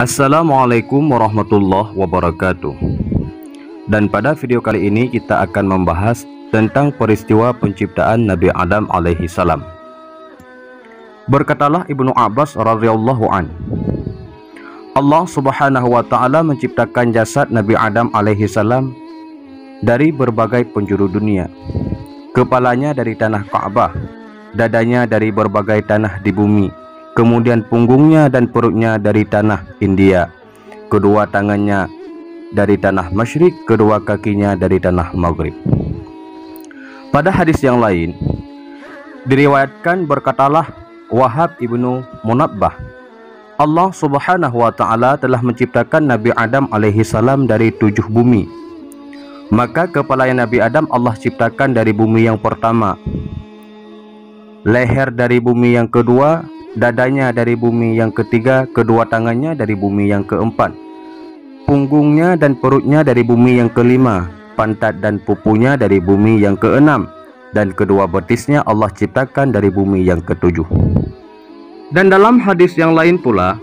Assalamualaikum warahmatullahi wabarakatuh. Dan pada video kali ini kita akan membahas tentang peristiwa penciptaan Nabi Adam alaihi salam. Berkatalah Ibnu Abbas radhiyallahu an, Allah subhanahu wa ta'ala menciptakan jasad Nabi Adam alaihi salam dari berbagai penjuru dunia. Kepalanya dari tanah Ka'bah, dadanya dari berbagai tanah di bumi, kemudian punggungnya dan perutnya dari tanah India, kedua tangannya dari tanah Masyrik, kedua kakinya dari tanah Maghrib. Pada hadis yang lain diriwayatkan, berkatalah Wahab ibnu Munabbah, Allah subhanahu wa ta'ala telah menciptakan Nabi Adam alaihi salam dari 7 bumi. Maka kepala Nabi Adam Allah ciptakan dari bumi yang pertama, leher dari bumi yang kedua, dadanya dari bumi yang ketiga, kedua tangannya dari bumi yang keempat, punggungnya dan perutnya dari bumi yang kelima, pantat dan pupunya dari bumi yang keenam, dan kedua betisnya Allah ciptakan dari bumi yang ketujuh. Dan dalam hadis yang lain pula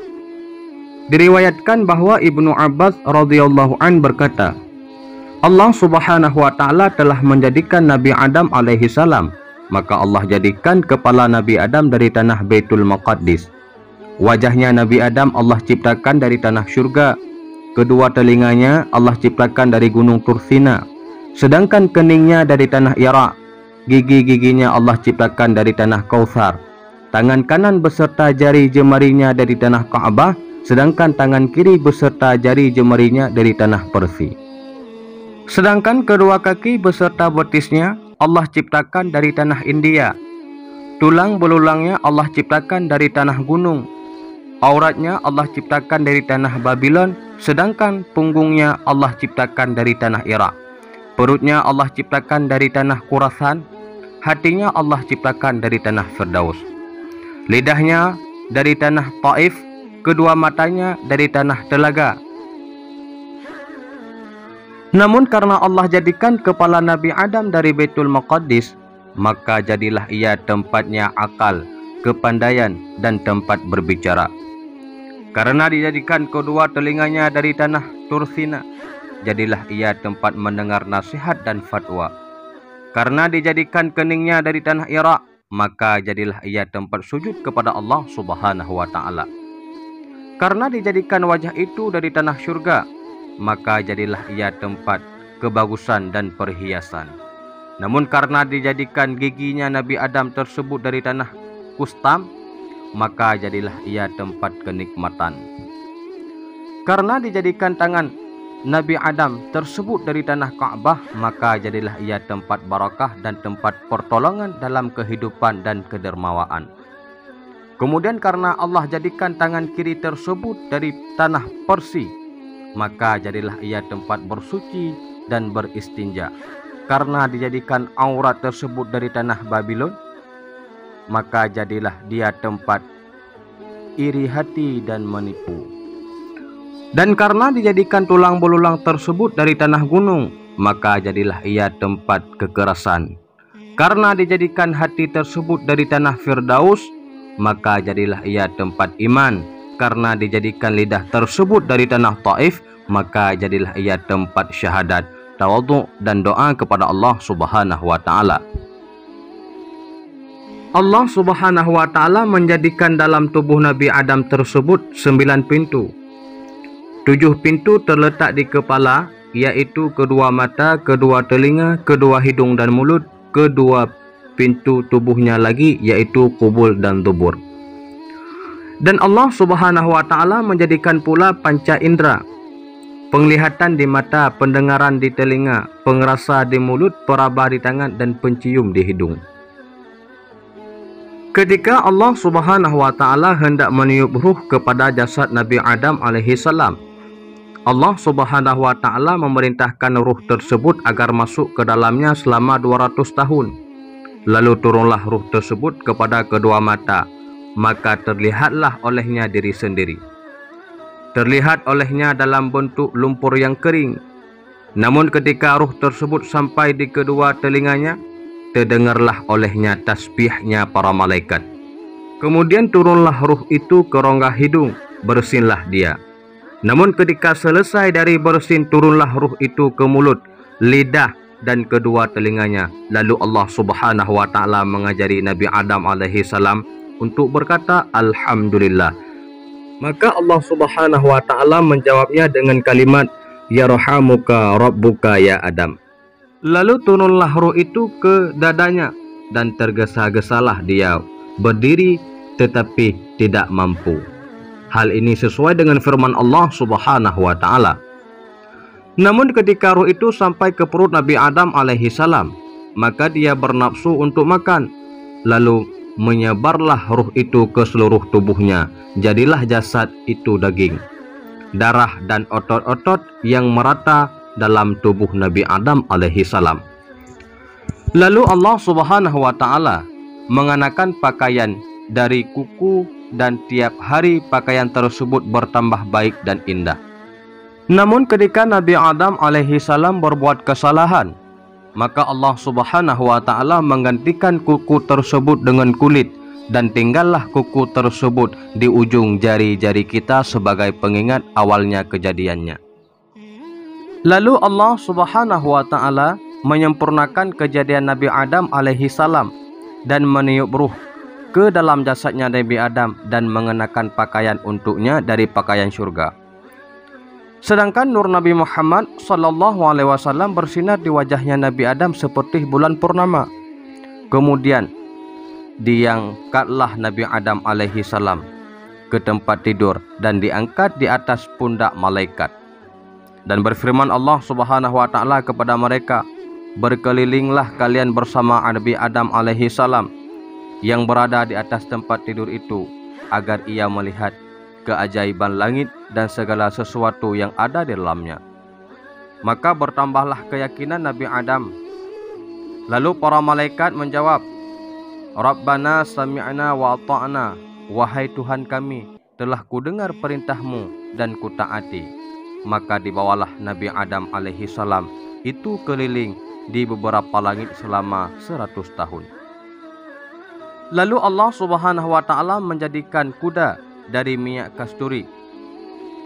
diriwayatkan bahwa Ibnu Abbas radhiyallahu an berkata, Allah subhanahu wa ta'ala telah menjadikan Nabi Adam alaihi salam, maka Allah jadikan kepala Nabi Adam dari tanah Baitul Maqdis. Wajahnya Nabi Adam Allah ciptakan dari tanah syurga. Kedua telinganya Allah ciptakan dari gunung Tursina, sedangkan keningnya dari tanah Irak. Gigi-giginya Allah ciptakan dari tanah Kautsar. Tangan kanan beserta jari jemarinya dari tanah Ka'bah, sedangkan tangan kiri beserta jari jemarinya dari tanah Persia. Sedangkan kedua kaki beserta betisnya Allah ciptakan dari tanah India. Tulang belulangnya Allah ciptakan dari tanah gunung. Auratnya Allah ciptakan dari tanah Babylon, sedangkan punggungnya Allah ciptakan dari tanah Irak. Perutnya Allah ciptakan dari tanah Khurasan. Hatinya Allah ciptakan dari tanah Firdaus. Lidahnya dari tanah Taif. Kedua matanya dari tanah Telaga. Namun karena Allah jadikan kepala Nabi Adam dari Baitul Maqdis, maka jadilah ia tempatnya akal, kepandaian, dan tempat berbicara. Karena dijadikan kedua telinganya dari tanah Tursina, jadilah ia tempat mendengar nasihat dan fatwa. Karena dijadikan keningnya dari tanah Irak, maka jadilah ia tempat sujud kepada Allah subhanahu wa ta'ala. Karena dijadikan wajah itu dari tanah syurga, maka jadilah ia tempat kebagusan dan perhiasan. Namun karena dijadikan giginya Nabi Adam tersebut dari tanah kustam, maka jadilah ia tempat kenikmatan. Karena dijadikan tangan Nabi Adam tersebut dari tanah Ka'bah, maka jadilah ia tempat barakah dan tempat pertolongan dalam kehidupan dan kedermawaan. Kemudian karena Allah jadikan tangan kiri tersebut dari tanah Persia, maka jadilah ia tempat bersuci dan beristinja. Karena dijadikan aurat tersebut dari tanah Babylon, maka jadilah dia tempat iri hati dan menipu. Dan karena dijadikan tulang belulang tersebut dari tanah gunung, maka jadilah ia tempat kekerasan. Karena dijadikan hati tersebut dari tanah Firdaus, maka jadilah ia tempat iman. Karena dijadikan lidah tersebut dari tanah Taif, maka jadilah ia tempat syahadat, tawadhu, dan doa kepada Allah subhanahu wa ta'ala. Allah subhanahu wa ta'ala menjadikan dalam tubuh Nabi Adam tersebut 9 pintu. 7 pintu terletak di kepala, yaitu kedua mata, kedua telinga, kedua hidung dan mulut. Kedua pintu tubuhnya lagi, yaitu kubul dan dubur. Dan Allah subhanahu wa ta'ala menjadikan pula panca indera, penglihatan di mata, pendengaran di telinga, pengrasa di mulut, peraba di tangan, dan pencium di hidung. Ketika Allah subhanahu wa ta'ala hendak meniup ruh kepada jasad Nabi Adam alaihi salam, Allah subhanahu wa ta'ala memerintahkan ruh tersebut agar masuk ke dalamnya selama 200 tahun. Lalu turunlah ruh tersebut kepada kedua mata, maka terlihatlah olehnya diri sendiri. Terlihat olehnya dalam bentuk lumpur yang kering. Namun ketika ruh tersebut sampai di kedua telinganya, terdengarlah olehnya tasbihnya para malaikat. Kemudian turunlah ruh itu ke rongga hidung, bersinlah dia. Namun ketika selesai dari bersin, turunlah ruh itu ke mulut, lidah dan kedua telinganya. Lalu Allah Subhanahu wa taala mengajari Nabi Adam alaihi salam untuk berkata alhamdulillah. Maka Allah Subhanahu wa taala menjawabnya dengan kalimat yarhamuka rabbuka ya Adam. Lalu turunlah ruh itu ke dadanya dan tergesa-gesalah dia berdiri tetapi tidak mampu. Hal ini sesuai dengan firman Allah Subhanahu wa taala. Namun ketika ruh itu sampai ke perut Nabi Adam alaihi salam, maka dia bernafsu untuk makan. Lalu menyebarlah ruh itu ke seluruh tubuhnya. Jadilah jasad itu daging, darah dan otot-otot yang merata dalam tubuh Nabi Adam alaihi salam. Lalu Allah Subhanahu wa taala mengenakan pakaian dari kuku dan tiap hari pakaian tersebut bertambah baik dan indah. Namun ketika Nabi Adam alaihi salam berbuat kesalahan, maka Allah Subhanahu wa taala menggantikan kuku tersebut dengan kulit, dan tinggallah kuku tersebut di ujung jari-jari kita sebagai pengingat awalnya kejadiannya. Lalu Allah Subhanahu wa taala menyempurnakan kejadian Nabi Adam alaihi salam dan meniup ruh ke dalam jasadnya Nabi Adam dan mengenakan pakaian untuknya dari pakaian surga. Sedangkan nur Nabi Muhammad sallallahu alaihi wasallam bersinar di wajahnya Nabi Adam seperti bulan purnama. Kemudian diangkatlah Nabi Adam alaihi salam ke tempat tidur dan diangkat di atas pundak malaikat. Dan berfirman Allah Subhanahu wa taala kepada mereka, berkelilinglah kalian bersama Nabi Adam alaihi salam yang berada di atas tempat tidur itu, agar ia melihat keajaiban langit dan segala sesuatu yang ada di dalamnya. Maka bertambahlah keyakinan Nabi Adam. Lalu para malaikat menjawab, Rabbana sami'na wa ata'na, wahai Tuhan kami, telah kudengar perintahmu dan kutaati. Maka dibawalah Nabi Adam alaihi salam itu keliling di beberapa langit selama 100 tahun. Lalu Allah Subhanahu wa taala menjadikan kuda dari minyak kasturi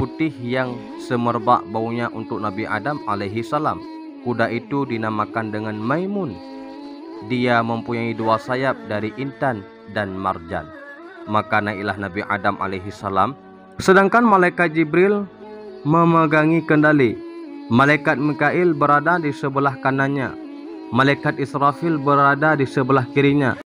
putih yang semerbak baunya untuk Nabi Adam alaihi salam. Kuda itu dinamakan dengan Maimun. Dia mempunyai 2 sayap dari intan dan marjan. Maka naiklah Nabi Adam alaihi salam, sedangkan malaikat Jibril memegangi kendali. Malaikat Mikail berada di sebelah kanannya. Malaikat Israfil berada di sebelah kirinya.